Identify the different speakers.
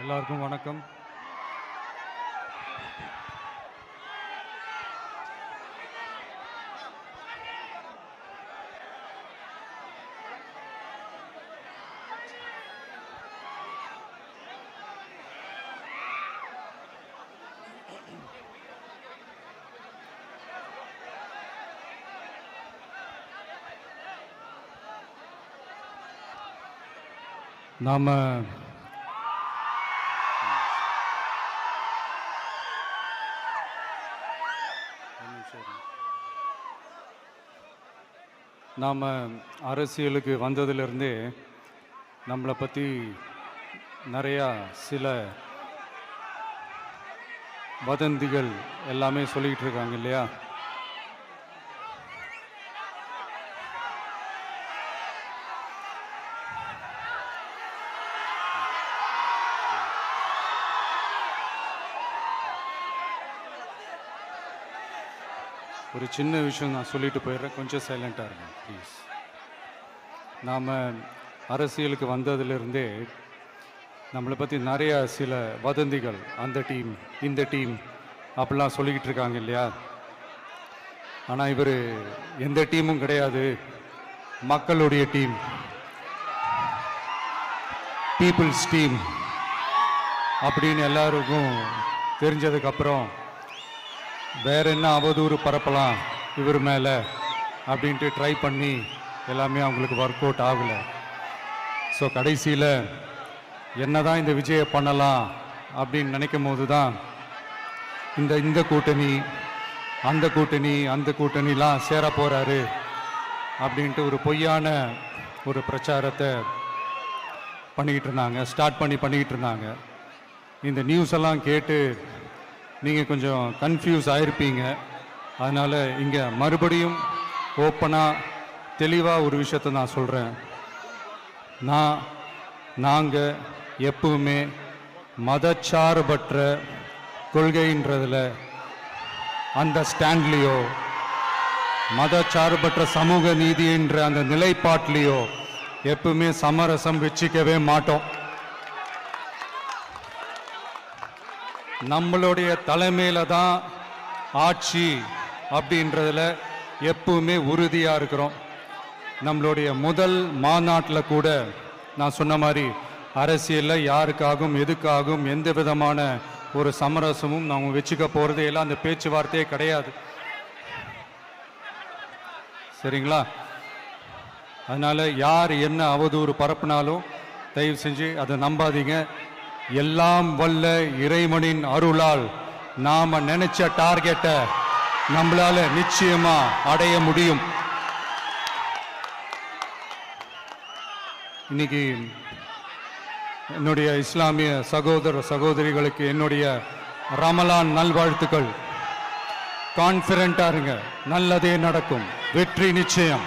Speaker 1: எல்லாருக்கும் வணக்கம். நாம அரசியலுக்கு வந்ததிலிருந்தே நம்மளை பற்றி நிறையா சில வதந்திகள் எல்லாமே சொல்லிக்கிட்டு இருக்காங்க இல்லையா? ஒரு சின்ன விஷயம் நான் சொல்லிட்டு போயிடுறேன், கொஞ்சம் சைலண்ட்டாக இருங்க ப்ளீஸ். நாம் அரசியலுக்கு வந்ததிலிருந்தே நம்மளை பற்றி நிறைய சில வதந்திகள், அந்த டீம் இந்த டீம் அப்படிலாம் சொல்லிக்கிட்டு இருக்காங்க இல்லையா? ஆனால் இவர் எந்த டீமும் கிடையாது, மக்களுடைய டீம், பீப்புள்ஸ் டீம் அப்படின்னு எல்லாருக்கும் தெரிஞ்சதுக்கப்புறம் வேற என்ன அவதூறு பரப்பலாம் இவர் மேலே அப்படின்ட்டு ட்ரை பண்ணி எல்லாமே அவங்களுக்கு ஒர்க் அவுட் ஆகலை. ஸோ கடைசியில் என்ன தான் இந்த விஜயை பண்ணலாம் அப்படின்னு நினைக்கும் போது தான் இந்த கூட்டணி அந்த கூட்டணிலாம் சேர போகிறாரு அப்படின்ட்டு ஒரு பொய்யான ஒரு பிரச்சாரத்தை பண்ணிக்கிட்டு இருந்தாங்க. இந்த நியூஸ் எல்லாம் கேட்டு நீங்கள் கொஞ்சம் கன்ஃபியூஸ் ஆகிருப்பீங்க. அதனால் இங்கே மறுபடியும் ஓப்பனாக தெளிவாக ஒரு விஷயத்தை நான் சொல்கிறேன். நாங்கள் எப்பவுமே மதச்சார்பற்ற கொள்கைன்றதில், அந்த ஸ்டாண்ட்லேயோ, மதச்சார்பற்ற சமூக நீதின்ற அந்த நிலைப்பாட்டிலையோ எப்பவுமே சமரசம் வச்சுக்கவே மாட்டோம். நம்மளுடைய தலைமையில தான் ஆட்சி அப்படின்றதுல எப்பவுமே உறுதியாக இருக்கிறோம். நம்மளுடைய முதல் மாநாட்டில் கூட நான் சொன்ன மாதிரி அரசியலில் யாருக்காகவும் எதுக்காகவும் எந்த விதமான ஒரு சமரசமும் நாங்கள் வச்சுக்க போகிறதே எல்லாம் அந்த பேச்சுவார்த்தையே கிடையாது. சரிங்களா? அதனால் யார் என்ன அவதூறு பரப்புனாலும் தயவு செஞ்சு அதை நம்பாதீங்க. எல்லாம் வல்ல இறைவனின் அருளால் நாம நினைச்ச டார்கெட்டை நம்மளால நிச்சயமா அடைய முடியும். இன்னைக்கு என்னுடைய இஸ்லாமிய சகோதர சகோதரிகளுக்கு என்னுடைய ரமலான் நல்வாழ்த்துக்கள். கான்ஃபிடென்ட்டா இருங்க, நல்லதே நடக்கும், வெற்றி நிச்சயம்.